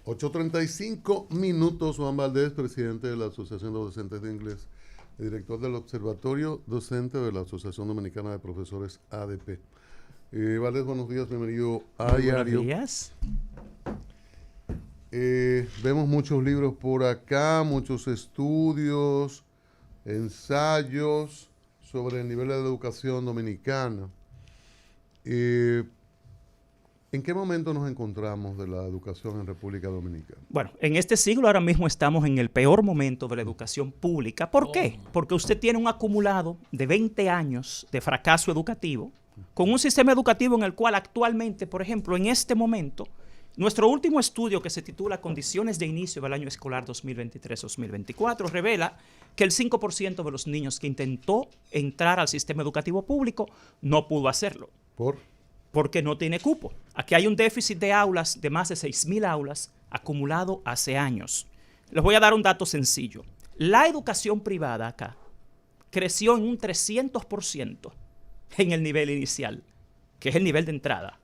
8:35 Juan Valdés, presidente de la Asociación de Docentes de Inglés, director del Observatorio Docente de la Asociación Dominicana de Profesores ADP. Valdés, buenos días, bienvenido a Diario. Buenos días. Vemos muchos libros por acá, muchos estudios, ensayos sobre el nivel de la educación dominicana. ¿En qué momento nos encontramos de la educación en República Dominicana? Bueno, en este siglo ahora mismo estamos en el peor momento de la educación pública. ¿Por qué? Porque usted tiene un acumulado de 20 años de fracaso educativo, con un sistema educativo en el cual actualmente, por ejemplo, en este momento, nuestro último estudio que se titula Condiciones de inicio del año escolar 2023-2024 revela que el 5% de los niños que intentó entrar al sistema educativo público no pudo hacerlo. Porque no tiene cupo. Aquí hay un déficit de aulas de más de 6.000 aulas acumulado hace años. Les voy a dar un dato sencillo. La educación privada acá creció en un 300% en el nivel inicial, que es el nivel de entrada.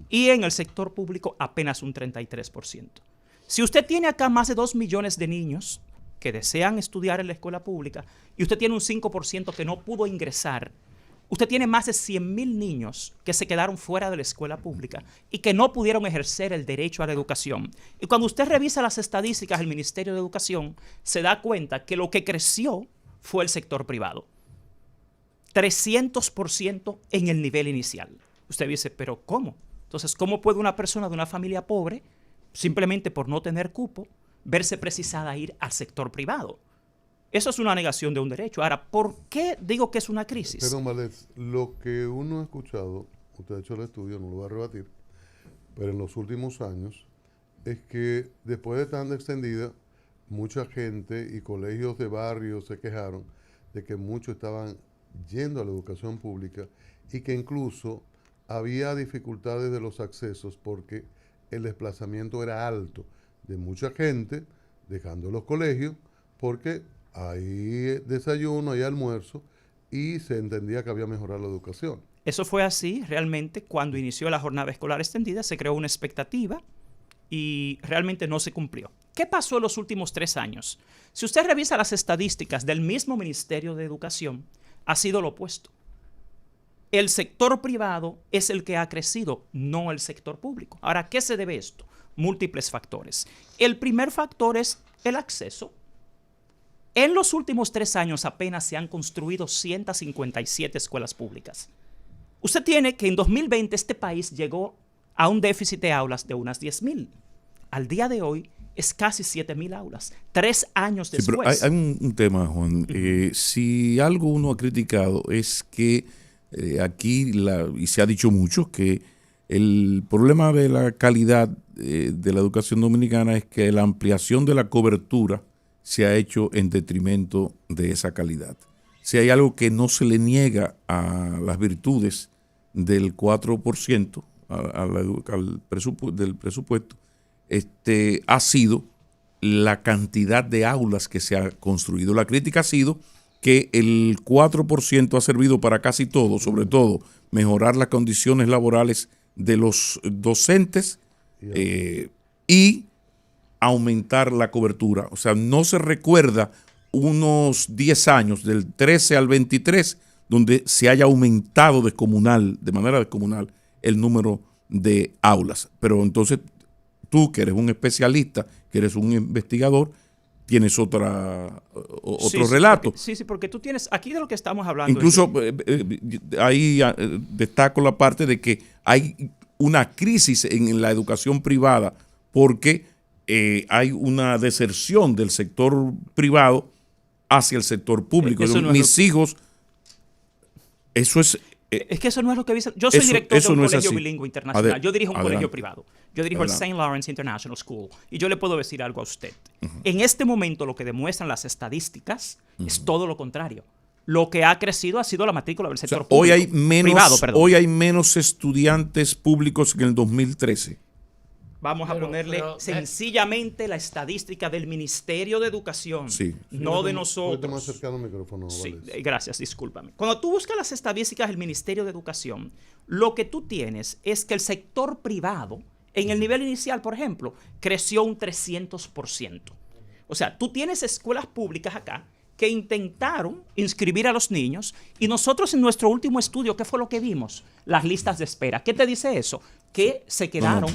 Y en el sector público apenas un 33%. Si usted tiene acá más de 2 millones de niños que desean estudiar en la escuela pública y usted tiene un 5% que no pudo ingresar, usted tiene más de 100.000 niños que se quedaron fuera de la escuela pública y que no pudieron ejercer el derecho a la educación. Y cuando usted revisa las estadísticas del Ministerio de Educación, se da cuenta que lo que creció fue el sector privado. 300% en el nivel inicial. Usted dice, ¿pero cómo? Entonces, ¿cómo puede una persona de una familia pobre, simplemente por no tener cupo, verse precisada a ir al sector privado? Eso es una negación de un derecho. Ahora, ¿por qué digo que es una crisis? Perdón, Valdés, lo que uno ha escuchado, usted ha hecho el estudio, no lo va a rebatir, pero en los últimos años, es que después de tan extendida, mucha gente y colegios de barrio se quejaron de que muchos estaban yendo a la educación pública y que incluso había dificultades de los accesos porque el desplazamiento era alto de mucha gente dejando los colegios porque hay desayuno, hay almuerzo y se entendía que había mejorado la educación. Eso fue así realmente cuando inició la jornada escolar extendida, se creó una expectativa y realmente no se cumplió. ¿Qué pasó en los últimos 3 años? Si usted revisa las estadísticas del mismo Ministerio de Educación, ha sido lo opuesto. El sector privado es el que ha crecido, no el sector público. Ahora, ¿a qué se debe esto? Múltiples factores. El primer factor es el acceso. En los últimos 3 años apenas se han construido 157 escuelas públicas. Usted tiene que en 2020 este país llegó a un déficit de aulas de unas 10.000. Al día de hoy es casi 7.000 aulas. 3 años después. Sí, pero hay un tema, Juan. Si algo uno ha criticado es que aquí, y se ha dicho mucho, que el problema de la calidad de la educación dominicana es que la ampliación de la cobertura se ha hecho en detrimento de esa calidad. Si hay algo que no se le niega a las virtudes del 4% del presupuesto, ha sido la cantidad de aulas que se ha construido. La crítica ha sido que el 4% ha servido para casi todo, sobre todo mejorar las condiciones laborales de los docentes y aumentar la cobertura. O sea, no se recuerda unos 10 años, del 13 al 23, donde se haya aumentado de manera descomunal el número de aulas. Pero entonces tú, que eres un especialista, que eres un investigador, tienes otro relato. Sí, porque tú tienes, aquí de lo que estamos hablando. Incluso ahí destaco la parte de que hay una crisis en la educación privada porque hay una deserción del sector privado hacia el sector público. Mis hijos, eso es... Es que eso no es lo que dice. Yo soy director de un colegio bilingüe internacional. Yo dirijo un colegio privado. Yo dirijo el St. Lawrence International School. Y yo le puedo decir algo a usted. En este momento lo que demuestran las estadísticas es todo lo contrario. Lo que ha crecido ha sido la matrícula del sector público. Hoy hay menos estudiantes públicos que en el 2013. Vamos a ponerle sencillamente la estadística del Ministerio de Educación, no de nosotros. Más cercano al micrófono, sí, gracias, discúlpame. Cuando tú buscas las estadísticas del Ministerio de Educación, lo que tú tienes es que el sector privado En el nivel inicial, por ejemplo, creció un 300%. O sea, tú tienes escuelas públicas acá que intentaron inscribir a los niños y nosotros en nuestro último estudio, ¿qué fue lo que vimos? Las listas de espera. ¿Qué te dice eso? Que se quedaron.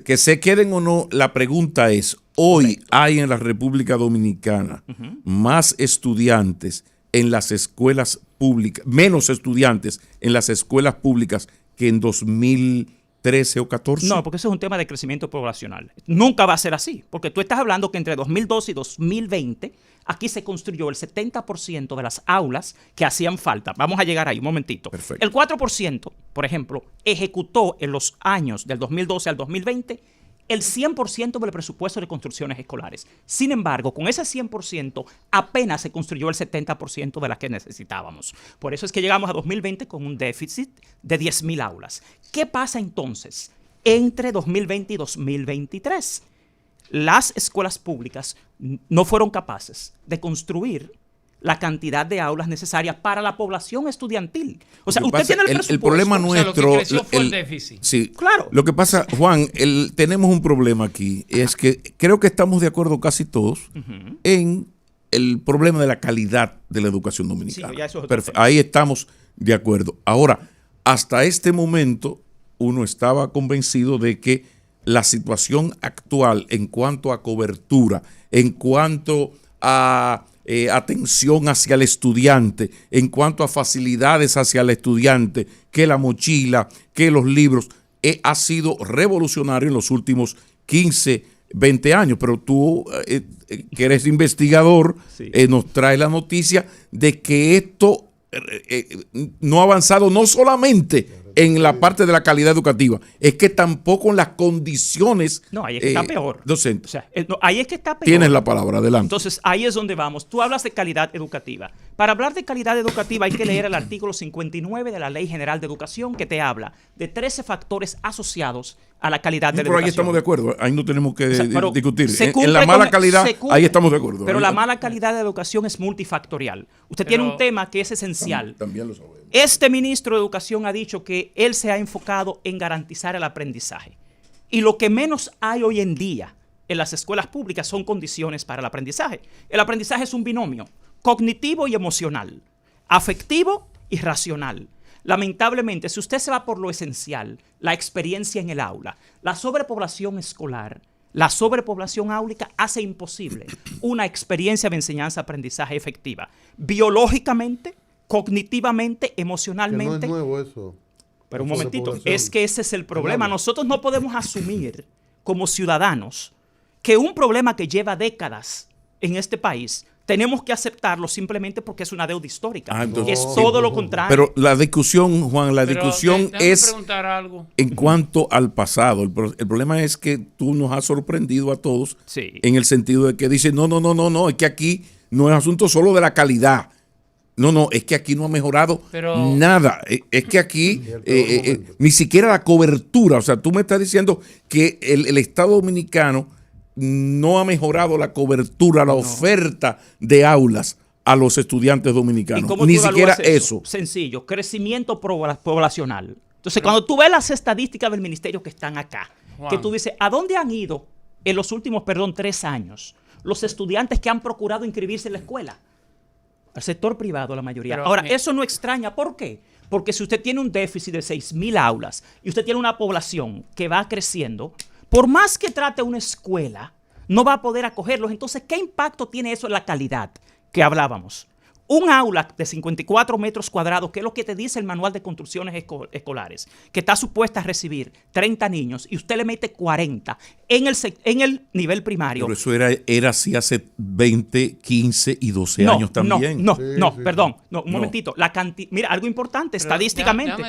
Que se queden o no, la pregunta es, hoy hay en la República Dominicana más estudiantes en las escuelas públicas, menos estudiantes en las escuelas públicas que en 2013 o 14. No, porque eso es un tema de crecimiento poblacional. Nunca va a ser así, porque tú estás hablando que entre 2012 y 2020 aquí se construyó el 70% de las aulas que hacían falta. Vamos a llegar ahí un momentito. Perfecto. El 4%, por ejemplo, ejecutó en los años del 2012 al 2020 el 100% del presupuesto de construcciones escolares. Sin embargo, con ese 100% apenas se construyó el 70% de las que necesitábamos. Por eso es que llegamos a 2020 con un déficit de 10.000 aulas. ¿Qué pasa entonces entre 2020 y 2023? Las escuelas públicas no fueron capaces de construir la cantidad de aulas necesarias para la población estudiantil. O sea, usted tiene el presupuesto. El problema nuestro... O sea, lo que creció fue el déficit. Sí, claro. Lo que pasa, Juan, tenemos un problema aquí. Es que creo que estamos de acuerdo casi todos en el problema de la calidad de la educación dominicana. Sí, ya eso es otro tema. Ahí estamos de acuerdo. Ahora, hasta este momento, uno estaba convencido de que la situación actual en cuanto a cobertura, en cuanto a atención hacia el estudiante, en cuanto a facilidades hacia el estudiante, que la mochila, que los libros, ha sido revolucionario en los últimos 15, 20 años. Pero tú, que eres investigador, sí, nos trae la noticia de que esto no ha avanzado no solamente en la parte de la calidad educativa, es que tampoco en las condiciones no, ahí es que está peor. Docentes. O sea, no, ahí es que está peor. Tienes la palabra, adelante. Entonces, ahí es donde vamos. Tú hablas de calidad educativa. Para hablar de calidad educativa hay que leer el artículo 59 de la Ley General de Educación, que te habla de 13 factores asociados a la calidad de la pero educación. ahí estamos de acuerdo, ahí no tenemos que discutir. En la mala calidad, ahí estamos de acuerdo. Pero la mala calidad de educación es multifactorial. Usted tiene un tema que es esencial. También lo sabemos. Este ministro de Educación ha dicho que él se ha enfocado en garantizar el aprendizaje. Y lo que menos hay hoy en día en las escuelas públicas son condiciones para el aprendizaje. El aprendizaje es un binomio cognitivo y emocional, afectivo y racional. Lamentablemente, si usted se va por lo esencial, la experiencia en el aula, la sobrepoblación escolar, la sobrepoblación áulica hace imposible una experiencia de enseñanza-aprendizaje efectiva. Biológicamente, cognitivamente, emocionalmente. Que no es nuevo eso. Pero un momentito, es que ese es el problema. Nosotros no podemos asumir como ciudadanos que un problema que lleva décadas en este país tenemos que aceptarlo simplemente porque es una deuda histórica. Entonces, es todo lo contrario. Pero la discusión, Juan, discusión es preguntar algo. En cuanto al pasado. El problema es que tú nos has sorprendido a todos en el sentido de que dices, no, es que aquí no es asunto solo de la calidad. No, es que aquí no ha mejorado nada. Es que aquí ni siquiera la cobertura. O sea, tú me estás diciendo que el Estado Dominicano no ha mejorado la cobertura, la oferta de aulas a los estudiantes dominicanos. Ni siquiera eso. Sencillo, crecimiento poblacional. Entonces, cuando tú ves las estadísticas del ministerio que están acá, Juan, que tú dices, ¿a dónde han ido en los últimos, 3 años los estudiantes que han procurado inscribirse en la escuela? Al sector privado, la mayoría. Ahora, eso no extraña. ¿Por qué? Porque si usted tiene un déficit de 6.000 aulas y usted tiene una población que va creciendo, por más que trate una escuela, no va a poder acogerlos. Entonces, ¿qué impacto tiene eso en la calidad que hablábamos? Un aula de 54 metros cuadrados, que es lo que te dice el manual de construcciones escolares, que está supuesta a recibir 30 niños y usted le mete 40 en el nivel primario. Pero eso era así hace 20, 15 y 12 años también. Perdón, un momentito. Mira, algo importante, estadísticamente.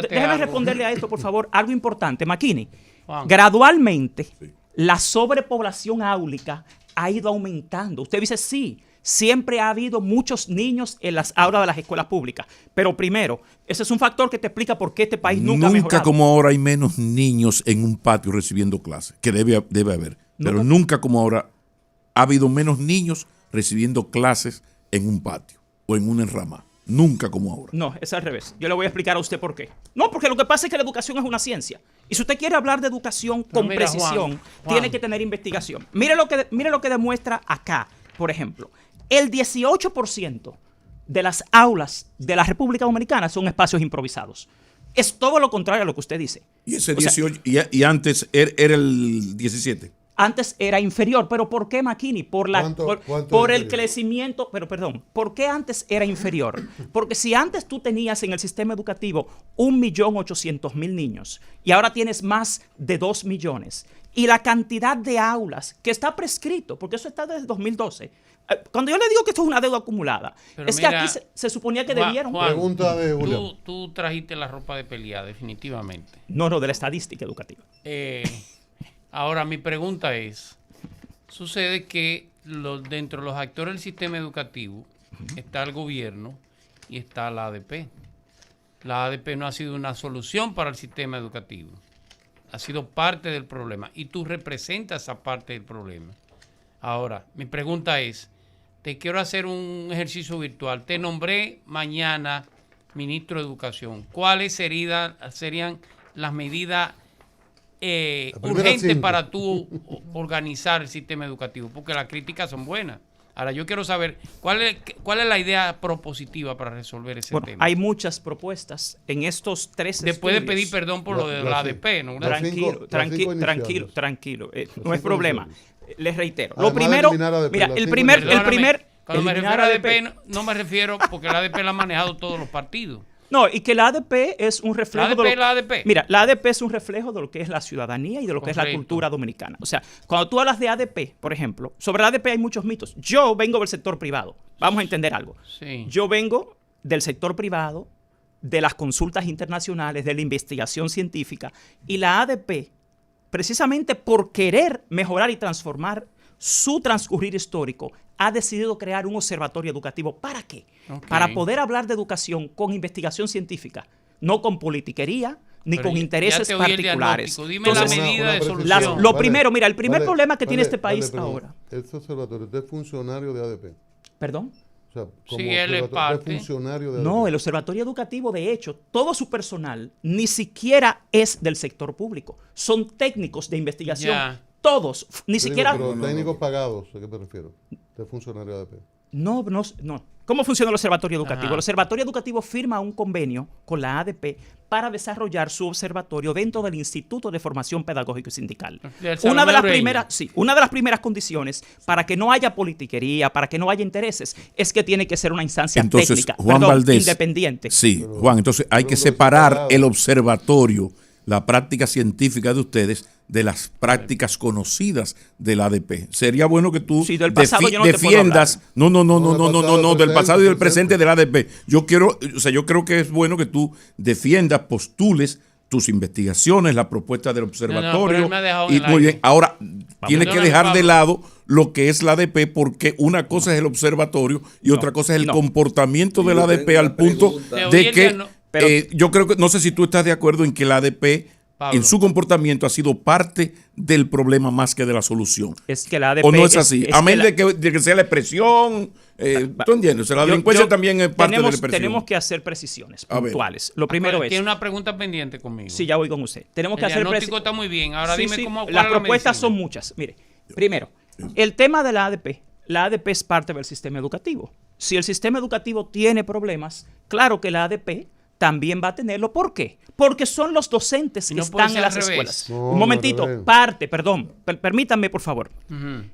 Déjame responderle a esto, por favor. Algo importante, Makini. Juan. Gradualmente, la sobrepoblación áulica ha ido aumentando. Usted dice, sí, siempre ha habido muchos niños en las aulas de las escuelas públicas. Pero primero, ese es un factor que te explica por qué este país nunca ha mejorado. Nunca como ahora hay menos niños en un patio recibiendo clases, que debe haber. Pero nunca como ahora ha habido menos niños recibiendo clases en un patio o en una enramada. nunca como ahora. No, es al revés. Yo le voy a explicar a usted por qué. No, porque lo que pasa es que la educación es una ciencia. Y si usted quiere hablar de educación con mira, precisión, Juan. tiene que tener investigación. Mire lo que demuestra acá, por ejemplo. El 18% de las aulas de la República Dominicana son espacios improvisados. Es todo lo contrario a lo que usted dice. Y ese O sea, 18, y antes era el 17. antes era inferior. ¿Pero por qué, Makini? ¿Cuánto Por es el inferior? crecimiento. Pero perdón, ¿por qué antes era inferior? Porque si antes tú tenías en el sistema educativo 1.800.000 niños y ahora tienes más de 2 millones, y la cantidad de aulas que está prescrito, porque eso está desde 2012. Cuando yo le digo que esto es una deuda acumulada, Pero es mira, que aquí se suponía que Juan, debieron. Juan, Pregunta de Julián. tú trajiste la ropa de pelea, definitivamente. No, de la estadística educativa. Ahora, mi pregunta es, sucede que dentro de los actores del sistema educativo está el gobierno y está la ADP. La ADP no ha sido una solución para el sistema educativo. Ha sido parte del problema y tú representas esa parte del problema. Ahora, mi pregunta es, te quiero hacer un ejercicio virtual. Te nombré mañana ministro de Educación. ¿Cuáles serían las medidas urgentes 5. para tú organizar el sistema educativo? Porque las críticas son buenas. Ahora, yo quiero saber, ¿cuál es la idea propositiva para resolver ese Bueno, tema? hay muchas propuestas en estos 3 Después de estudios. pedir perdón por lo de la ADP, ¿no? Las Tranquilo, cinco tranquilo. iniciales. No es problema. Les reitero. Además Lo de primero, eliminar ADP, mira, las el cinco primer, iniciales. Cuando me eliminar refiero a ADP, no me refiero porque la ADP la han manejado todos los partidos. No, y que la ADP es un reflejo La ADP es la ADP. Mira, la ADP es un reflejo de lo que es la ciudadanía y de lo que es la Correcto. cultura dominicana. O sea, cuando tú hablas de ADP, por ejemplo, sobre la ADP hay muchos mitos. Yo vengo del sector privado. Vamos a entender algo. Sí. Yo vengo del sector privado, de las consultas internacionales, de la investigación científica. Y la ADP, precisamente por querer mejorar y transformar su transcurrir histórico, ha decidido crear un observatorio educativo. ¿Para qué? Ok. Para poder hablar de educación con investigación científica, no con politiquería ni Pero con ya intereses te oí el particulares. diagnóstico. Dime Entonces, la medida de precisión. solución. lo primero, mira, el primer problema que tiene este país perdón. ahora. Este observatorio, ¿usted es funcionario de ADP? ¿Perdón? O sea, como Sí, él es observatorio, parte. ¿usted es funcionario de ADP? No, el observatorio educativo, de hecho, todo su personal ni siquiera es del sector público. Son técnicos de investigación. Ya. Todos, ni Yo digo, siquiera... Pero técnicos pagados, ¿a qué me refiero? ¿Usted es funcionario de ADP? No. ¿Cómo funciona el observatorio educativo? Ajá. El observatorio educativo firma un convenio con la ADP para desarrollar su observatorio dentro del Instituto de Formación Pedagógica y Sindical. Del Una de las Salomé primeras condiciones para que no haya politiquería, para que no haya intereses, es que tiene que ser una instancia Entonces, técnica, Juan Valdés, independiente. Sí, Pero- Juan, entonces hay pero que los separar separados. el observatorio, la práctica científica de ustedes, de las prácticas conocidas del ADP. Sería bueno que tú Sí, del pasado yo no te puedo defiendas, no, del del pasado y del presente. presente del ADP. Yo creo que es bueno que tú defiendas, postules tus investigaciones, la propuesta del observatorio. pero él me ha dejado en Y el muy aire. bien, ahora tiene que Perdóname, dejar de Pablo. lado lo que es la ADP, porque una cosa es el observatorio y otra cosa es el no. comportamiento de la Yo ADP tengo al una punto pregunta. Te oí de el que diagno- Pero- yo creo que, no sé si tú estás de acuerdo en que la ADP Pablo. en su comportamiento ha sido parte del problema más que de la solución. Es que la ADP ¿O no es así? es Amén que la- de que sea la expresión. ¿Tú entiendes? O sea, la delincuencia también es parte de la expresión. Tenemos que hacer precisiones A ver. puntuales. Lo primero es... Tiene una pregunta pendiente conmigo. Sí, ya voy con usted. Tenemos que El hacer diagnóstico está muy bien. Ahora Sí, dime sí, cómo... cuál las es la propuestas medicina. son muchas. Mire, primero, el tema de la ADP. La ADP es parte del sistema educativo. Si el sistema educativo tiene problemas, claro que la ADP también va a tenerlo. ¿Por qué? Porque son los docentes Y que no puede están ser en las al revés. escuelas. No, Un momentito, al revés. permítanme, por favor. Ujú.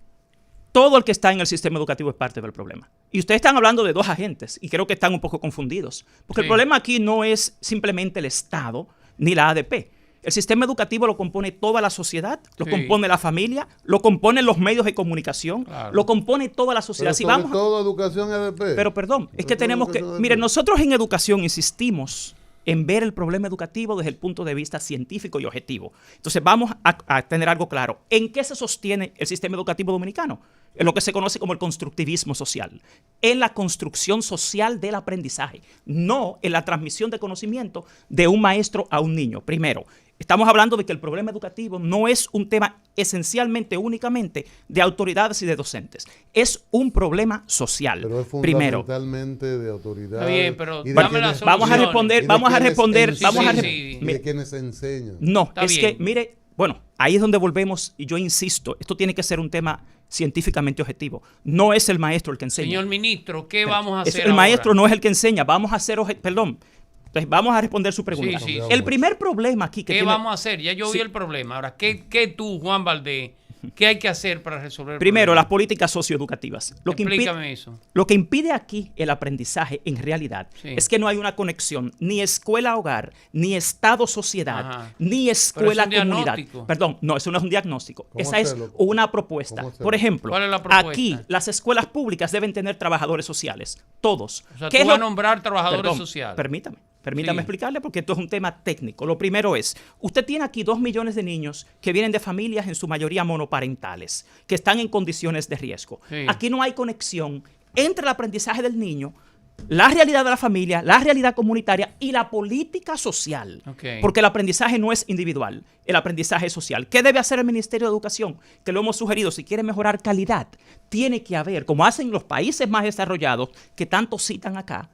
Todo el que está en el sistema educativo es parte del problema. Y ustedes están hablando de dos agentes y creo que están un poco confundidos. Porque el Sí. problema aquí no es simplemente el Estado ni la ADP. El sistema educativo lo compone toda la sociedad, lo Sí. compone la familia, lo componen los medios de comunicación, Claro. lo compone toda la Pero sociedad. Si sobre vamos a- todo educación ADP. Pero perdón, es que todo tenemos que... educación ADP. Miren, nosotros en educación insistimos en ver el problema educativo desde el punto de vista científico y objetivo. Entonces vamos a tener algo claro. ¿En qué se sostiene el sistema educativo dominicano? En lo que se conoce como el constructivismo social. En la construcción social del aprendizaje, no en la transmisión de conocimiento de un maestro a un niño. Primero, estamos hablando de que el problema educativo no es un tema esencialmente, únicamente de autoridades y de docentes. Es un problema social. Pero es primero. fundamentalmente de autoridades. Está bien, pero y de dame quienes- la solución. Vamos a responder, y de vamos a quienes responder, enseñan, sí. y de quienes enseñan. No, Está es bien. que, mire, bueno, ahí es donde volvemos, y yo insisto, esto tiene que ser un tema científicamente objetivo. No es el maestro el que enseña. Señor ministro, ¿qué Pero vamos a hacer el maestro ahora? no es el que enseña, vamos a hacer, perdón, entonces vamos a responder su pregunta. Sí, sí, El sí. primer problema aquí que ¿Qué tiene, vamos a hacer? Ya yo Sí. vi el problema. Ahora, ¿qué tú, Juan Valdés, qué hay que hacer para resolver el primero, problema? las políticas socioeducativas. Explícame eso. Lo que impide aquí el aprendizaje en realidad Sí. es que no hay una conexión ni escuela-hogar, ni Estado-sociedad, Ajá. ni escuela-comunidad. diagnóstico. Perdón, no, eso no es un diagnóstico. ¿Cómo Esa es hacerlo? una propuesta. ¿Cómo hacerlo? Por ejemplo, ¿Cuál es la propuesta? aquí las escuelas públicas deben tener trabajadores sociales, todos. O sea, ¿Qué tú es vas a lo- nombrar trabajadores Perdón, sociales. Permítame Sí. explicarle porque esto es un tema técnico. Lo primero es, usted tiene aquí 2 millones de niños que vienen de familias en su mayoría monoparentales, que están en condiciones de riesgo. Sí. Aquí no hay conexión entre el aprendizaje del niño, la realidad de la familia, la realidad comunitaria y la política social. Ok. Porque el aprendizaje no es individual, el aprendizaje es social. ¿Qué debe hacer el Ministerio de Educación? Que lo hemos sugerido, si quiere mejorar calidad, tiene que haber, como hacen los países más desarrollados, que tanto citan acá,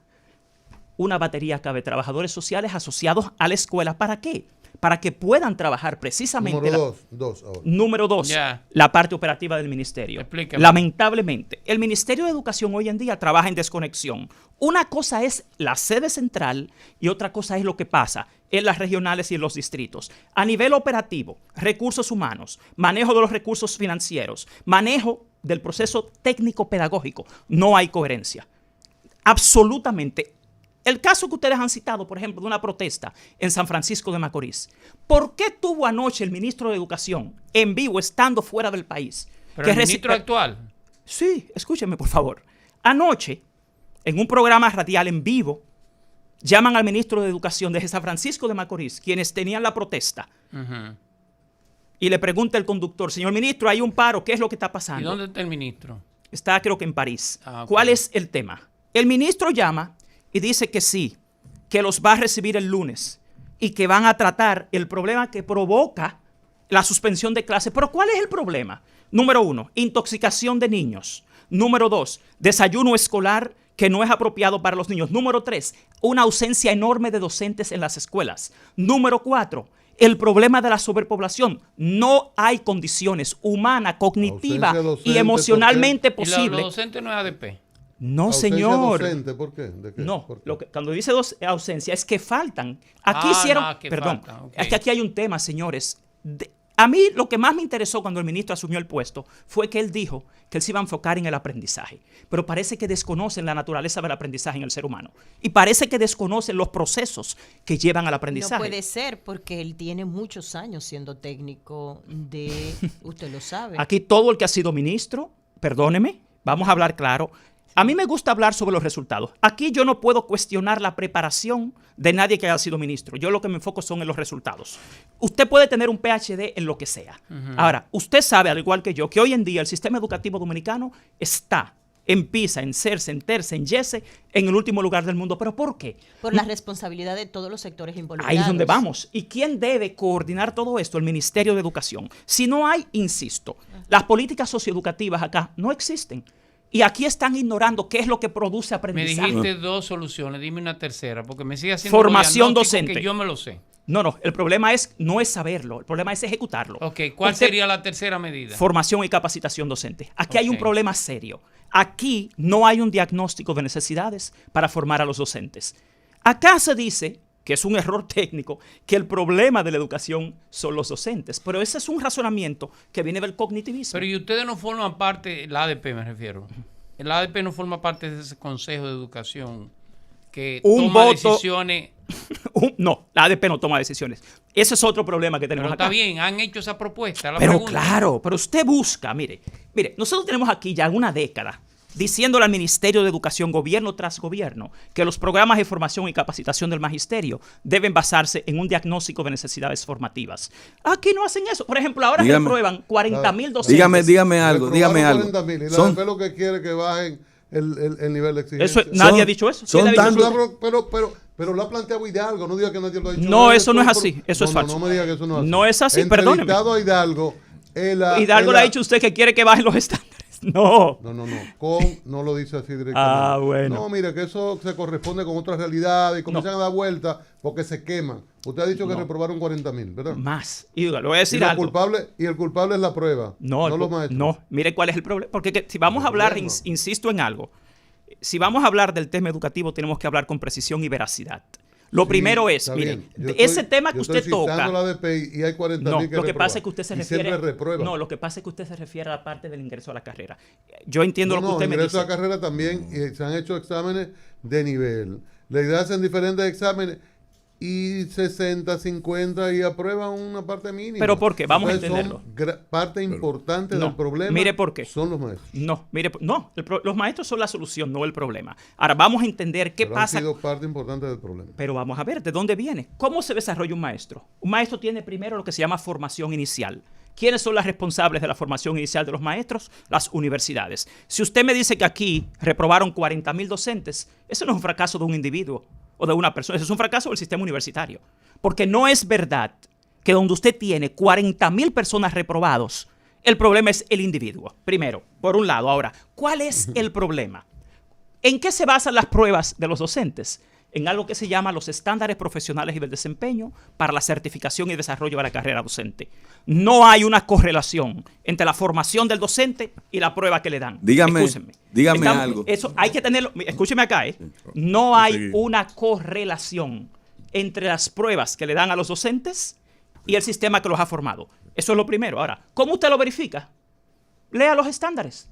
una batería acá de trabajadores sociales asociados a la escuela. ¿Para qué? Para que puedan trabajar precisamente. Número dos ahora. Número 2, Ya. la parte operativa del ministerio. Explícame. Lamentablemente, el Ministerio de Educación hoy en día trabaja en desconexión. Una cosa es la sede central y otra cosa es lo que pasa en las regionales y en los distritos. A nivel operativo, recursos humanos, manejo de los recursos financieros, manejo del proceso técnico-pedagógico, no hay coherencia. Absolutamente. El caso que ustedes han citado, por ejemplo, de una protesta en San Francisco de Macorís. ¿Por qué tuvo anoche el ministro de Educación en vivo, estando fuera del país? Pero el ministro actual. Sí, escúcheme, por favor. Anoche, en un programa radial en vivo, llaman al ministro de Educación desde San Francisco de Macorís, quienes tenían la protesta, Ujú. y le pregunta el conductor, señor ministro, hay un paro, ¿qué es lo que está ¿Y pasando? dónde está el ministro? Está creo que en París. Ah, ok. ¿Cuál es el tema? El ministro llama y dice que sí, que los va a recibir el lunes y que van a tratar el problema que provoca la suspensión de clases. Pero ¿cuál es el problema? Número 1, intoxicación de niños. Número 2, desayuno escolar que no es apropiado para los niños. Número 3, una ausencia enorme de docentes en las escuelas. Número 4, el problema de la sobrepoblación. No hay condiciones humanas, cognitiva Ausencia docente, y emocionalmente ¿Y los posible. docentes no es ADP? No, Ausencia señor. docente, ¿por qué? ¿De qué? No, ¿Por qué? cuando dice ausencia es que faltan. Aquí Ah, hicieron, no, que perdón, faltan, ok. es que aquí hay un tema, señores. A mí lo que más me interesó cuando el ministro asumió el puesto fue que él dijo que él se iba a enfocar en el aprendizaje. Pero parece que desconocen la naturaleza del aprendizaje en el ser humano. Y parece que desconocen los procesos que llevan al aprendizaje. No puede ser porque él tiene muchos años siendo técnico de, usted lo sabe. Aquí todo el que ha sido ministro, perdóneme, vamos a hablar claro. A mí me gusta hablar sobre los resultados. Aquí yo no puedo cuestionar la preparación de nadie que haya sido ministro. Yo lo que me enfoco son en los resultados. Usted puede tener un PhD en lo que sea. Ahora, usted sabe, al igual que yo, que hoy en día el sistema educativo dominicano está en PISA, en CERS, en TERS, en YESE, en el último lugar del mundo. ¿Pero por qué? Por la responsabilidad de todos los sectores involucrados. Ahí es donde vamos. ¿Y quién debe coordinar todo esto? El Ministerio de Educación. Si no hay, insisto, las políticas socioeducativas acá no existen. Y aquí están ignorando qué es lo que produce Me aprendizaje. dijiste 2 soluciones, dime una tercera, porque me sigue haciendo Formación los diagnósticos docente. que yo me lo sé. No, el problema no es saberlo, el problema es ejecutarlo. Ok, ¿cuál Usted- sería la tercera medida? Formación y capacitación docente. Aquí hay un Ok. problema serio. Aquí no hay un diagnóstico de necesidades para formar a los docentes. Acá se dice, que es un error técnico, que el problema de la educación son los docentes. Pero ese es un razonamiento que viene del cognitivismo. Pero y ustedes no forman parte, el ADP me refiero, el ADP no forma parte de ese Consejo de Educación que Un toma voto- decisiones. No, la ADP no toma decisiones. Ese es otro problema que tenemos Pero acá. está bien, han hecho esa propuesta. La Pero pregunta. claro, pero usted busca, mire, nosotros tenemos aquí ya una década diciéndole al Ministerio de Educación, gobierno tras gobierno, que los programas de formación y capacitación del magisterio deben basarse en un diagnóstico de necesidades formativas. Aquí no hacen eso. Por ejemplo, ahora Dígame. reprueban 40,000 docentes. Dígame algo, dígame algo. 40,000, y la Son, ADP lo que quiere que bajen el nivel de exigencia. Eso, nadie Son- ha dicho eso. son ¿Quién le ha dicho tantos- eso? Pero lo ha planteado Hidalgo, no diga que nadie lo ha dicho. No, eso no es así, eso es no, falso. No me diga que eso no es así. No es así, perdóneme. Entrevistado a Hidalgo, Hidalgo le ha dicho a usted que quiere que bajen los estándares. No. No. No lo dice así directamente. Bueno. No, mira, que eso se corresponde con otras realidades y comienzan a dar vueltas porque se queman. Usted ha dicho que reprobaron 40,000, ¿verdad? Más. Y le voy a decir y algo. El culpable es la prueba, no los maestros. No, mire cuál es el problema. Porque si vamos a hablar, insisto en algo, si vamos a hablar del tema educativo, tenemos que hablar con precisión y veracidad. Lo primero es, mire, ese tema que usted toca. La ADP y hay 40,000 no, que lo que pasa es que usted se refiere. No, lo que pasa es que usted se refiere a la parte del ingreso a la carrera. Yo entiendo lo que usted me dice. El ingreso a la carrera también se han hecho exámenes de nivel. La idea hacen diferentes exámenes y 60, 50 y aprueban una parte mínima. ¿Pero por qué? Vamos a entenderlo. Parte importante del problema. Mire por qué. Son los maestros. Los maestros son la solución, no el problema. Ahora vamos a entender qué pasa. Han sido parte importante del problema. Pero vamos a ver de dónde viene. ¿Cómo se desarrolla un maestro? Un maestro tiene primero lo que se llama formación inicial. ¿Quiénes son las responsables de la formación inicial de los maestros? Las universidades. Si usted me dice que aquí reprobaron 40,000 docentes, eso no es un fracaso de un individuo o de una persona, eso es un fracaso del sistema universitario. Porque no es verdad que donde usted tiene 40,000 personas reprobados, el problema es el individuo. Primero, por un lado. Ahora, ¿cuál es el problema? ¿En qué se basan las pruebas de los docentes? En algo que se llama los estándares profesionales y del desempeño para la certificación y desarrollo de la carrera docente. No hay una correlación entre la formación del docente y la prueba que le dan. Dígame algo. Eso hay que tenerlo. Escúcheme acá, No hay una correlación entre las pruebas que le dan a los docentes y el sistema que los ha formado. Eso es lo primero. Ahora, ¿cómo usted lo verifica? Lea los estándares.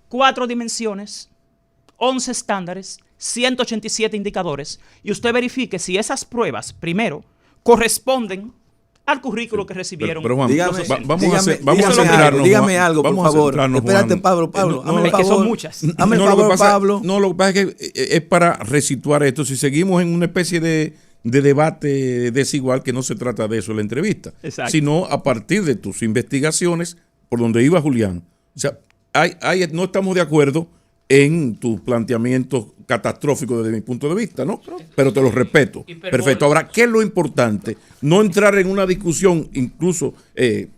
4 dimensiones, 11 estándares, 187 indicadores, y usted verifique si esas pruebas, primero, corresponden al currículo que recibieron. Pero Juan, dígame algo, por favor. Espérate, Pablo. Es que son muchas. Pablo. No, lo que pasa es que es para resituar esto. Si seguimos en una especie de debate desigual, que no se trata de eso en la entrevista, sino a partir de tus investigaciones, por donde iba Julián. O sea, no estamos de acuerdo en tus planteamientos catastróficos desde mi punto de vista, ¿no? Pero te los respeto. Perfecto. Ahora, ¿qué es lo importante? No entrar en una discusión, incluso,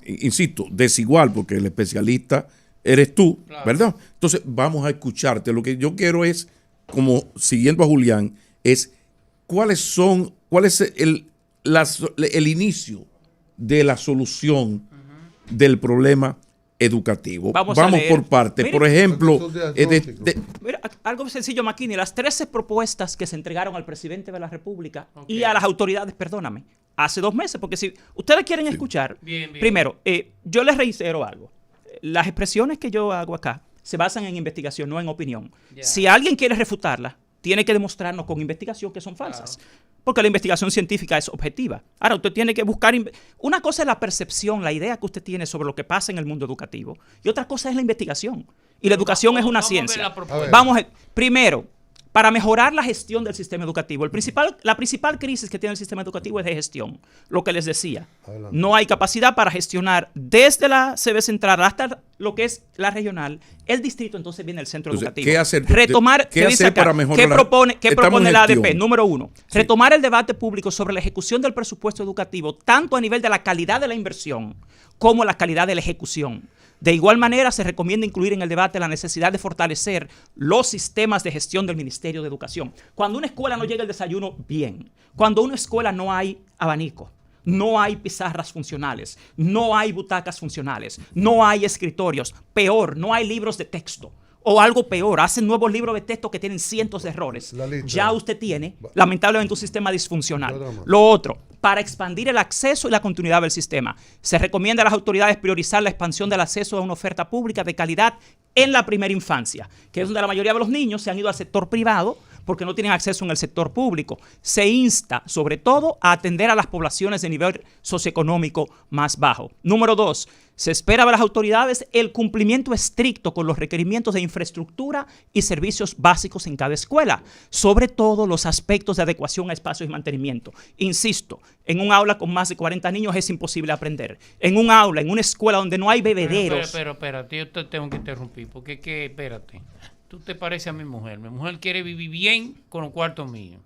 insisto, desigual, porque el especialista eres tú, ¿verdad? Entonces, vamos a escucharte. Lo que yo quiero es, como siguiendo a Julián, es cuál es el inicio de la solución del problema educativo. Vamos por parte. Por ejemplo, mira, algo sencillo, Maquini. Las 13 propuestas que se entregaron al presidente de la República y a las autoridades, perdóname, hace 2 meses, porque si ustedes quieren escuchar, primero, yo les reitero algo. Las expresiones que yo hago acá se basan en investigación, no en opinión. Si alguien quiere refutarla, tiene que demostrarnos con investigación que son falsas. Porque la investigación científica es objetiva. Ahora, usted tiene que buscar. Una cosa es la percepción, la idea que usted tiene sobre lo que pasa en el mundo educativo. Y otra cosa es la investigación. Y la educación es una ciencia. Primero, para mejorar la gestión del sistema educativo. La principal crisis que tiene el sistema educativo es de gestión. Lo que les decía. No hay capacidad para gestionar desde la sede central hasta lo que es la regional, el distrito, entonces viene el centro educativo. ¿Qué hacer? ¿Qué hacer para mejorar? ¿Qué propone la ADP? Número 1, retomar el debate público sobre la ejecución del presupuesto educativo, tanto a nivel de la calidad de la inversión como la calidad de la ejecución. De igual manera, se recomienda incluir en el debate la necesidad de fortalecer los sistemas de gestión del Ministerio de Educación. Cuando una escuela no llega el desayuno, bien. Cuando una escuela no hay abanico, no hay pizarras funcionales, no hay butacas funcionales, no hay escritorios, peor, no hay libros de texto. O algo peor, hacen nuevos libros de texto que tienen cientos de errores. Ya usted tiene, lamentablemente, un sistema disfuncional. Lo otro, para expandir el acceso y la continuidad del sistema, se recomienda a las autoridades priorizar la expansión del acceso a una oferta pública de calidad en la primera infancia, que es donde la mayoría de los niños se han ido al sector privado porque no tienen acceso en el sector público. Se insta, sobre todo, a atender a las poblaciones de nivel socioeconómico más bajo. Número 2, se espera de las autoridades el cumplimiento estricto con los requerimientos de infraestructura y servicios básicos en cada escuela, sobre todo los aspectos de adecuación a espacios y mantenimiento. Insisto, en un aula con más de 40 niños es imposible aprender. En un aula, en una escuela donde no hay bebederos... Pero espérate, yo te tengo que interrumpir, porque espérate. Tú te pareces a mi mujer. Mi mujer quiere vivir bien con los cuartos míos.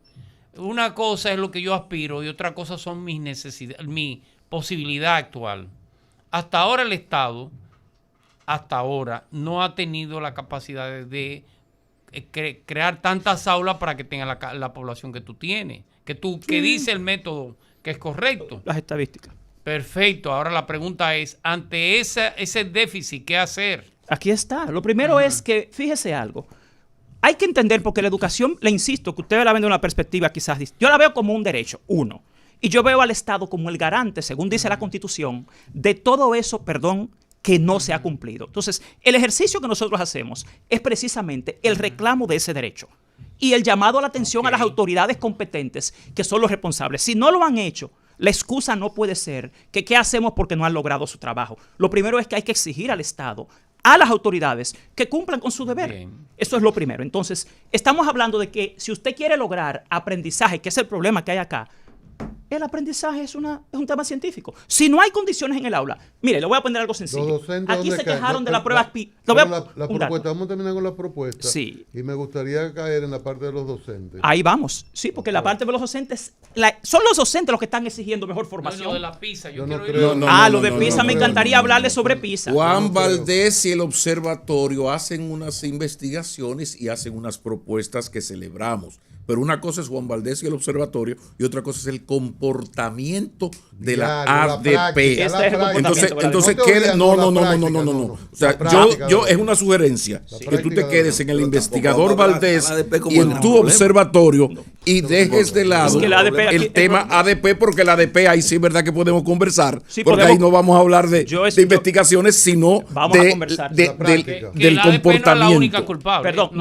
Una cosa es lo que yo aspiro y otra cosa son mis necesidades, mi posibilidad actual. Hasta ahora el Estado, no ha tenido la capacidad de crear tantas aulas para que tenga la población que tú tienes, que dice el método que es correcto. Las estadísticas. Perfecto. Ahora la pregunta es, ante ese déficit, ¿qué hacer? Aquí está. Lo primero es que, fíjese algo, hay que entender, porque la educación, le insisto, que ustedes la ven de una perspectiva quizás, yo la veo como un derecho, uno, y yo veo al Estado como el garante, según dice la Constitución, de todo eso, que no se ha cumplido. Entonces, el ejercicio que nosotros hacemos es precisamente el reclamo de ese derecho y el llamado a la atención a las autoridades competentes, que son los responsables. Si no lo han hecho, la excusa no puede ser que qué hacemos porque no han logrado su trabajo. Lo primero es que hay que exigir al Estado, a las autoridades, que cumplan con su deber. Bien. Eso es lo primero. Entonces, estamos hablando de que si usted quiere lograr aprendizaje, que es el problema que hay acá, el aprendizaje es un tema científico. Si no hay condiciones en el aula, mire, le voy a poner algo sencillo. Aquí se quejaron de la prueba PISA. La propuesta, vamos a terminar con la propuesta. Sí. Y me gustaría caer en la parte de los docentes. Ahí vamos. Sí, porque la parte de los docentes, son los docentes los que están exigiendo mejor formación. Lo de la PISA, yo quiero lo de PISA, me encantaría hablarle sobre PISA. Juan Valdés y el observatorio hacen unas investigaciones y hacen unas propuestas que celebramos. Pero una cosa es Juan Valdés y el observatorio y otra cosa es el comportamiento de la ADP. Entonces quede, no. O sea, yo es una sugerencia que tú te quedes en el investigador Valdés y en tu observatorio y dejes de lado el tema ADP, porque la ADP ahí sí es verdad que podemos conversar, porque ahí no vamos a hablar de investigaciones, sino del comportamiento. Perdón,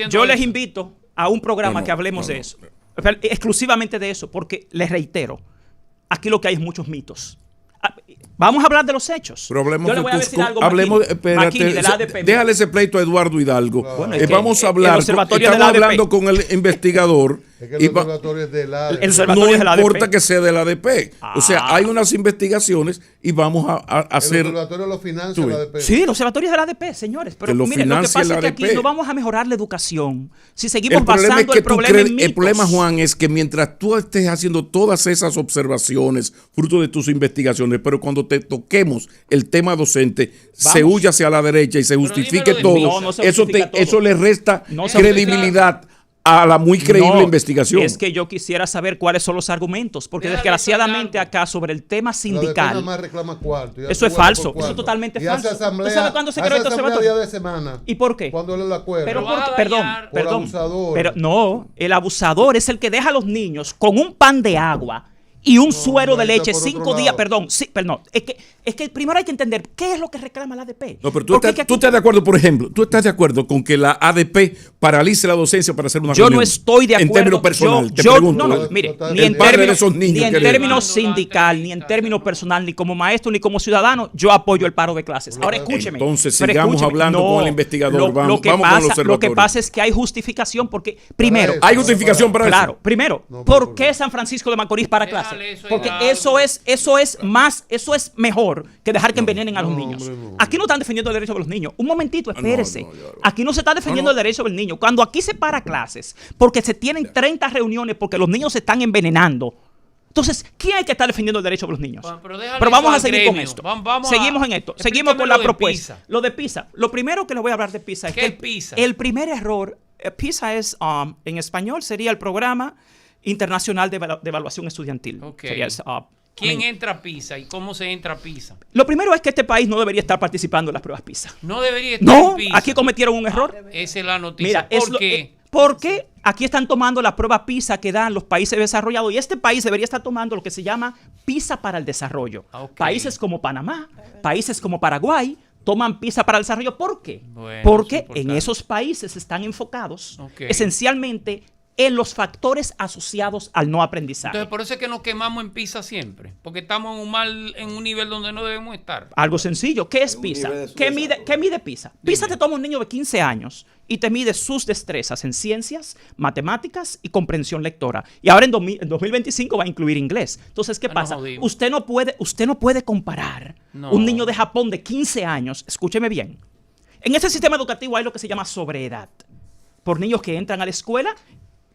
yo les invito a un programa que hablemos de eso, exclusivamente de eso, porque les reitero, aquí lo que hay es muchos mitos. Vamos a hablar de los hechos. Yo le voy a decir algo, déjale ese pleito a Eduardo Hidalgo. Bueno, vamos a hablar, estamos hablando con el investigador. Es que el observatorio es de la ADP. No importa que sea de la ADP. O sea, hay unas investigaciones y vamos a hacer... El observatorio lo financia la ADP. Sí, el observatorio es de la ADP, señores. Pero miren, lo que pasa es que aquí no vamos a mejorar la educación si seguimos basando el problema en mitos. El problema, Juan, es que mientras tú estés haciendo todas esas observaciones, fruto de tus investigaciones, pero cuando te toquemos el tema docente, se huya hacia la derecha y se justifique todo, eso le resta credibilidad a la muy creíble investigación. Es que yo quisiera saber cuáles son los argumentos, porque desgraciadamente acá sobre el tema sindical, eso es falso, eso es totalmente falso. ¿Usted sabe cuándo se creó este observatorio? Día de semana. ¿Y por qué? Cuando él lo acuerda. Perdón. Pero no, el abusador es el que deja a los niños con un pan de agua y un suero de leche 5 días, perdón, es que primero hay que entender qué es lo que reclama la ADP. No, pero tú estás de acuerdo, por ejemplo, tú estás de acuerdo con que la ADP paralice la docencia para hacer una reunión. Yo no estoy de acuerdo. En términos personal, te pregunto. No, mire, ni en términos sindical, ni en términos personal, ni como maestro, ni como ciudadano, yo apoyo el paro de clases. Ahora escúcheme. Entonces sigamos hablando con el investigador. Vamos con el observatorio. Lo que pasa es que hay justificación porque, primero... ¿Hay justificación para eso? Claro, primero, ¿por qué San Francisco de Macorís para clases? Porque eso es mejor que dejar que envenenen a los niños. Aquí no están defendiendo el derecho de los niños. Un momentito, espérese. Aquí no se está defendiendo el derecho del niño. Cuando aquí se para clases, porque se tienen 30 reuniones, porque los niños se están envenenando. Entonces, ¿quién hay que estar defendiendo el derecho de los niños? Pero vamos a seguir con esto. Seguimos en esto. Seguimos con la propuesta. Lo de PISA. Lo primero que les voy a hablar de PISA es que el primer error, PISA es, en español sería el Programa Internacional de Evaluación Estudiantil. Sería ¿Quién entra a PISA y cómo se entra a PISA? Lo primero es que este país no debería estar participando en las pruebas PISA. No debería estar en PISA. Aquí cometieron un error. Esa es la noticia. Mira, ¿por qué? Porque aquí están tomando la prueba PISA que dan los países desarrollados y este país debería estar tomando lo que se llama PISA para el desarrollo. Países como Panamá, países como Paraguay toman PISA para el desarrollo. ¿Por qué? Porque en esos países están enfocados esencialmente en los factores asociados al no aprendizaje. Entonces, por eso es que nos quemamos en PISA siempre, porque estamos en un nivel donde no debemos estar. Algo sencillo. ¿Qué es PISA? ¿Qué mide PISA? PISA te toma un niño de 15 años y te mide sus destrezas en ciencias, matemáticas y comprensión lectora. Y ahora en 2025 va a incluir inglés. Entonces, ¿qué pasa? Usted no puede comparar un niño de Japón de 15 años, escúcheme bien. En ese sistema educativo hay lo que se llama sobreedad, por niños que entran a la escuela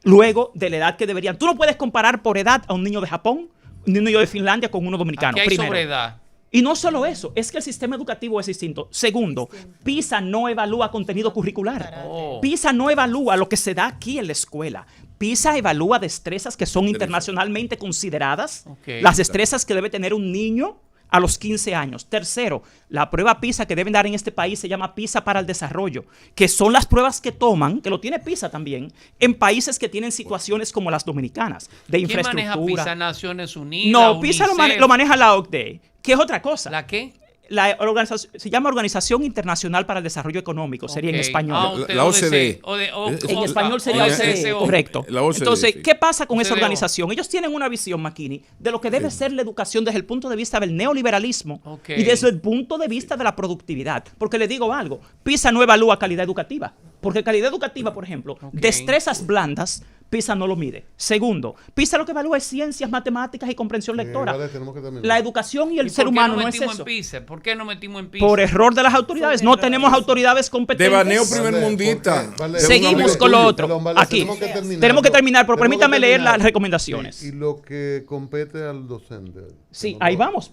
luego de la edad que deberían. Tú no puedes comparar por edad a un niño de Japón, ni un niño de Finlandia con uno dominicano. Aquí hay sobreedad. Y no solo eso, es que el sistema educativo es distinto. Segundo, PISA no evalúa contenido curricular. PISA no evalúa lo que se da aquí en la escuela. PISA evalúa destrezas que son internacionalmente consideradas, las destrezas que debe tener un niño a los 15 años. Tercero, la prueba PISA que deben dar en este país se llama PISA para el desarrollo, que son las pruebas que toman, que lo tiene PISA también, en países que tienen situaciones como las dominicanas, de infraestructura. ¿Quién maneja PISA? ¿Naciones Unidas? No, PISA lo maneja la OCDE, que es otra cosa. ¿La qué? La organización, se llama Organización Internacional para el Desarrollo Económico, sería en español. La OCDE. En español sería OCDE, correcto. Entonces, ¿qué pasa con esa OCDE? organización? Ellos tienen una visión, McKinney, de lo que debe ser la educación desde el punto de vista del neoliberalismo y desde el punto de vista de la productividad. Porque le digo algo, PISA no evalúa calidad educativa. Porque calidad educativa, por ejemplo, destrezas blandas, PISA no lo mide. Segundo, PISA lo que evalúa es ciencias, matemáticas y comprensión lectora. La educación y el ser humano no es eso. ¿Por qué no metimos en PISA? Por error de las autoridades. No tenemos autoridades competentes. Devaneo primermundista. Seguimos con lo otro. Aquí. Tenemos que terminar, pero permítame leer las recomendaciones. Y lo que compete al docente. Sí, ahí vamos.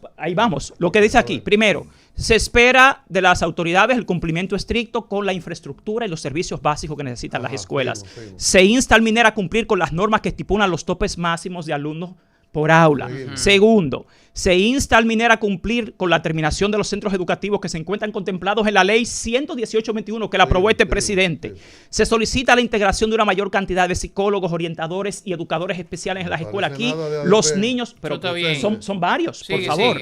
Lo que dice aquí. Primero, se espera de las autoridades el cumplimiento estricto con la infraestructura y los servicios básicos que necesitan las escuelas. Se insta al MINER a cumplir con las normas que estipulan los topes máximos de alumnos por aula. Segundo, se insta al MINER a cumplir con la terminación de los centros educativos que se encuentran contemplados en la ley 118-21 que la aprobó este presidente. Se solicita la integración de una mayor cantidad de psicólogos, orientadores y educadores especiales en las escuelas. Aquí los niños, pero son varios, por favor.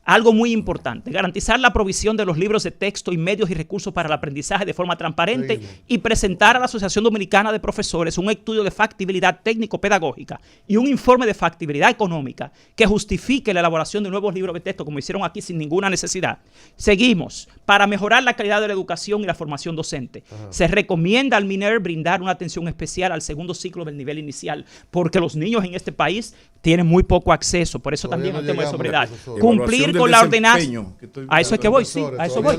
Algo muy importante, garantizar la provisión de los libros de texto y medios y recursos para el aprendizaje de forma transparente y presentar a la Asociación Dominicana de Profesores un estudio de factibilidad técnico-pedagógica y un informe de factibilidad económica que justifique la elaboración de nuevos libros de texto como hicieron aquí sin ninguna necesidad. Seguimos. Para mejorar la calidad de la educación y la formación docente, se recomienda al MINER brindar una atención especial al segundo ciclo del nivel inicial, porque los niños en este país tienen muy poco acceso, por eso también es un tema de sobriedad. Cumplir con la ordenanza. A eso es que voy, sí, a eso voy.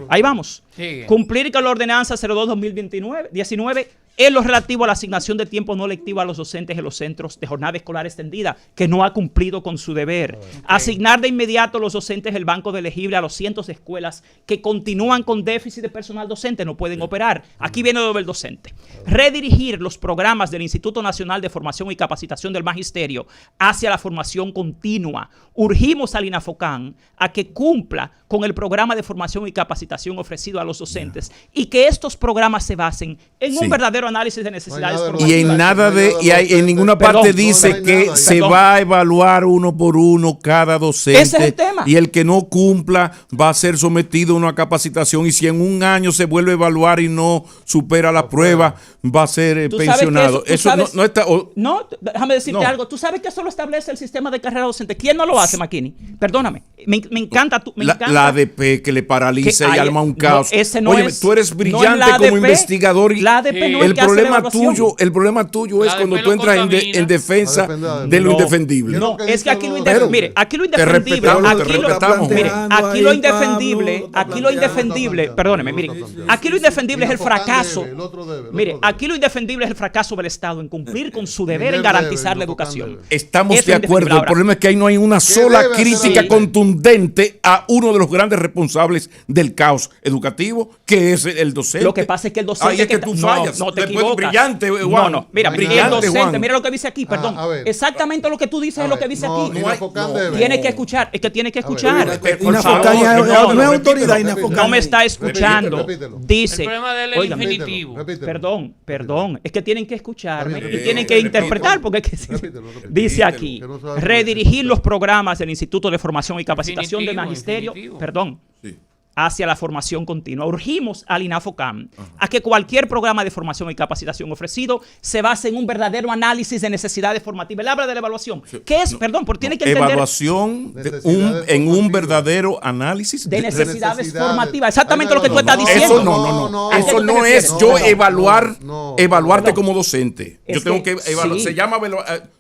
Ahí vamos. Cumplir con la ordenanza 02-2019 en lo relativo a la asignación de tiempo no lectivo a los docentes en los centros de jornada escolar extendida, que no ha cumplido con su deber. Asignar de inmediato a los docentes el banco de elegible a los cientos de escuelas que continúan con déficit de personal docente, no pueden operar. Aquí viene lo del docente. Redirigir los programas del Instituto Nacional de Formación y Capacitación del Magisterio hacia la formación continua. Urgimos al INAFOCAN a que cumpla con el programa de formación y capacitación ofrecido a los docentes y que estos programas se basen en un verdadero análisis de necesidades formativas. Y en ninguna parte dice que se va a evaluar uno por uno cada docente. Ese es el tema. Y el que no cumpla va a ser sometido a una capacitación y si en un año se vuelve a evaluar y no supera la prueba, va a ser pensionado. Eso no está... No, déjame decirte algo. Tú sabes que eso lo establece el sistema de carrera docente. ¿Quién no lo hace, McKinney? Perdóname. Me encanta... La ADP que le paraliza y arma un caos. Ese no Oye, es, tú eres brillante no como investigador. Y la ADP no es el problema tuyo es cuando tú entras en defensa de lo indefendible. No, es que aquí lo indefendible. Mire, aquí lo indefendible. Aquí lo indefendible. Perdóneme, mire. Aquí lo indefendible es el fracaso. Mire, aquí lo indefendible es el fracaso del Estado en cumplir con su deber en garantizar la educación. Estamos de acuerdo. El problema es que ahí no hay una sola crítica contundente a uno de los grandes responsables del caos educativo, que es el docente. Lo que pasa es que el docente... Ahí es que tú fallas. No te equivocas. Brillante, Juan. No, mira, el docente, mira lo que dice aquí, perdón. Exactamente lo que tú dices es lo que dice aquí. Tienes que escuchar, es que tienes que escuchar. No es autoridad. No me está escuchando. Dice... El problema de él es el infinitivo. Perdón, es que tienen que escucharme y tienen que interpretar, porque dice aquí, redirigir los programas del Instituto de Formación y Capacitación del Magisterio, hacia la formación continua. Urgimos al INAFOCAN a que cualquier programa de formación y capacitación ofrecido se base en un verdadero análisis de necesidades formativas. Él habla de la evaluación. ¿Qué es? Perdón, porque tiene que entender... Evaluación en un verdadero análisis de necesidades formativas. Exactamente lo que tú estás diciendo. Eso no es yo evaluarte como docente. Yo tengo que evaluar. Se llama...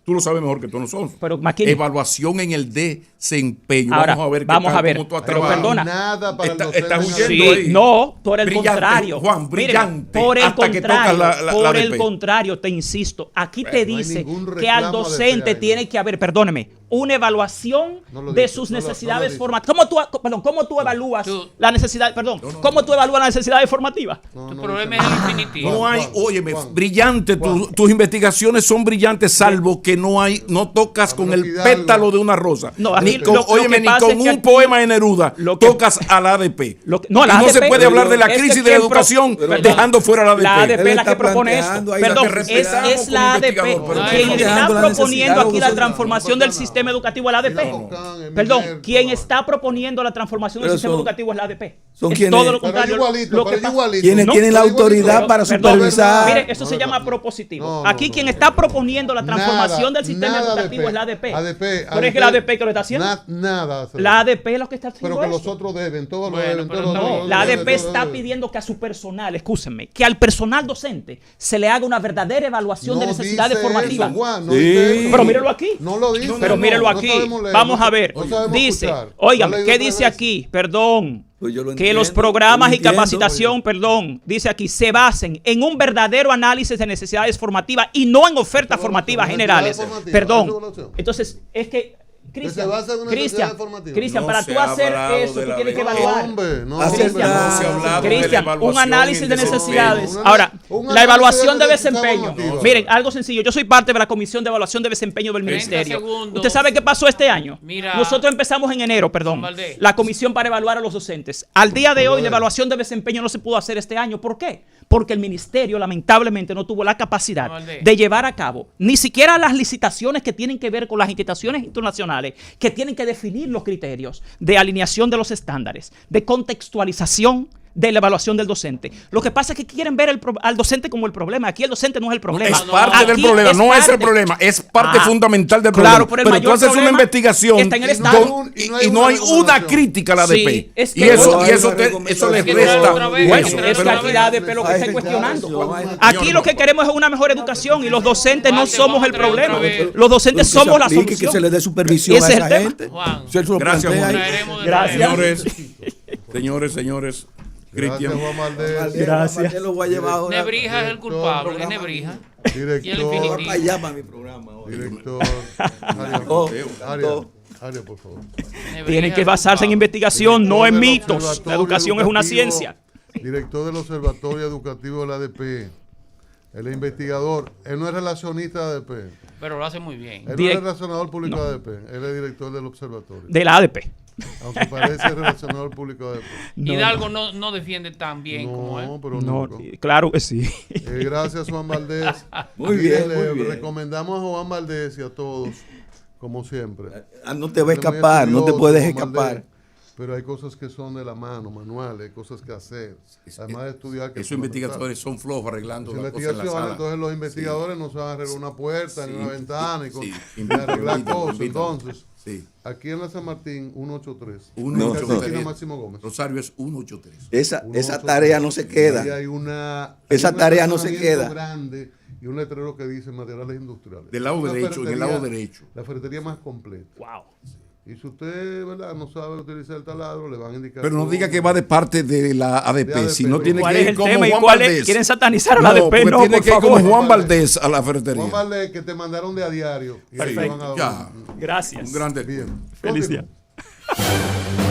Tú lo sabes mejor que tú nosotros. Pero, McKinney, evaluación en el desempeño. Ahora, vamos a ver cómo tú has trabajado. Perdona. Nada para Estás huyendo ahí. No, por el contrario. Juan, brillante. Por el hasta contrario, que el contrario, te insisto. Aquí te dice que al docente tiene que haber, perdóneme, una evaluación No lo de dice, sus no lo- no necesidades lo dice. formativas. ¿Cómo tú evalúas Tú- la necesidad, cómo tú evalúas las necesidades formativas? No, Tu no problema dice es el nada. infinitivo. No hay, Juan, óyeme, Juan, brillante, Juan. tus investigaciones son brillantes, salvo que no tocas con el Hidalgo. pétalo de una rosa. No, ni aquí con, lo que óyeme, ni pasa con es que un aquí- poema de Neruda lo que- tocas al ADP. No, la y no se ADP puede hablar de la es que crisis de la quien educación perdón, dejando fuera la ADP. La ADP Él es la está que propone esto. planteando ahí Perdón, la que respetamos es la como ADP investigador, pero no quien estamos está dejando la proponiendo necesidad, aquí la no transformación del pasa nada. sistema educativo, la ADP. Mira, Tocán, Perdón, Eminer, quien todo. está proponiendo la transformación del Pero sistema son- educativo es la ADP. son Es quienes- todo lo Pero contrario. igualito, lo que pero pasa- igualito. Quienes No, tienen la pero igualito. autoridad para Perdón, supervisar. Mire, eso No, se no, llama no. propositivo. No, no, Aquí no, quien no. está proponiendo la transformación Nada, del sistema nada educativo ADP. es la ADP. ADP, Pero es que la ADP que lo está haciendo. Nada. hace La ADP es lo que está haciendo Pero que esto. los otros deben, todos lo Bueno, deben, pero todos lo no, deben, La todos ADP deben, todos está deben. pidiendo que a su personal, escúchenme, que al personal docente se le haga una verdadera evaluación de No necesidades dice formativas. eso, Juan, no Sí. dice eso. Pero mírelo aquí. No lo dice. Pero mírelo no aquí. sabemos leer, Vamos no- a ver. no sabemos Dice, escuchar. óigame, Lo he ¿qué leído dice tres aquí? Perdón. Pues yo lo Que los entiendo, programas yo lo y entiendo. capacitación, perdón, dice aquí, se basen en un verdadero análisis de necesidades formativas y no en ofertas Evaluación, formativas necesidades generales. formativas, Perdón. evaluación. Entonces, es que, se basa en una Cristian, necesidad formativa. Cristian, No para se tú ha hacer hablado eso, de tú la tienes que ley. evaluar. Hombre, no, Aceptar. hombre, No se ha hablado de la Cristian, un evaluación análisis y de del necesidades. desempeño. Ahora, Un la análisis evaluación de de necesidad desempeño. formativa. Miren, algo sencillo. Yo soy parte de la Comisión de Evaluación de Desempeño del 30 Ministerio. segundos. ¿Usted sabe qué pasó este año? Mira. Nosotros empezamos en enero, perdón, Juan Valdés. la comisión para evaluar a los docentes. Al día de hoy, la evaluación de desempeño no se pudo hacer este año. ¿Por qué? Porque el ministerio, lamentablemente, no tuvo la capacidad Juan Valdés. de llevar a cabo ni siquiera las licitaciones que tienen que ver con las instituciones internacionales, que tienen que definir los criterios de alineación de los estándares, de contextualización de la evaluación del docente. Lo que pasa es que quieren ver al docente como el problema. Aquí el docente no es el problema. Es parte del Aquí problema, no es el parte. problema, es parte Ah, fundamental del claro, problema. pero el Pero mayor tú haces una problema investigación está en el Y no hay Estado. un- y no hay una crítica a la ADP. Sí, es que y eso, no y hay eso, una eso les recomendación. resta. Otra vez, Bueno, Pero- es que aquí la ADP lo que está cuestionando. Aquí lo que queremos es una mejor educación y los docentes no Juan, te somos vamos el a traer problema. otra vez. Los docentes Pues que somos la se aplique, solución. que se le dé supervisión Ese a es el esa tema. gente. Juan, Se lo Gracias, plantea Juan. ahí. traeremos de Gracias. Señores, Gracias, Cristian. Juan Valdés. Gracias. Yo lo voy a llevar ahora. Nebrija es el culpable, es Nebrija. Y el Director, infinitivo. Para allá, para mi programa hoy. director. Oh, Aria, por favor. Nebrija Tienen es que el basarse en culpable. investigación, no en Del mitos. La Observatorio educación es una Educativo, ciencia. Director del Observatorio Educativo de la ADP. Él es investigador. Él no es relacionista de ADP. Pero lo hace muy bien. Él no es Direct- relacionador público de ADP. Él es director del observatorio. De la ADP. Aunque parece relacionador público de ADP. Hidalgo no defiende tan bien como él. No, pero No, no. claro que sí. Gracias, Juan Valdés. Muy Miren, bien, muy le bien. recomendamos a Juan Valdés y a todos, como siempre. No te va a Usted es muy escapar, no te estudioso, puedes Juan escapar. Valdés, pero hay cosas que son de la mano, manuales, hay cosas que hacer. Además de estudiar. Que es Esos investigadores son flojos arreglando las cosas en la investigación, sala. entonces los investigadores no saben arreglar una puerta ni una ventana y Sí. y arreglar Invítalo, cosas. invítalo. Entonces, Sí. aquí en la San Martín, 183. 183. Esquina Máximo Gómez. Rosario es 183. Esa 183. tarea no se queda. Ahí hay una, Esa hay un tarea no se estacionamiento queda. grande y un letrero que dice materiales industriales. Del lado Una derecho, en el ferretería- lado derecho. La ferretería más completa. Wow. Y si usted, ¿verdad?, no sabe utilizar el taladro, le van a indicar. Pero no cómo. diga que va de parte de la ADP, De ADP, sino pero tiene ¿Cuál que es ir el como tema y Juan cuál es? Valdés. ¿Quieren satanizar a la No, ADP? porque No, tiene por que ir como favor. Juan Valdés a la ferretería. Juan Valdés, que te mandaron de a diario. Y Perfecto. te van a dar Ya. un- Gracias. Un grande. Bien. Feliz Continúa. día.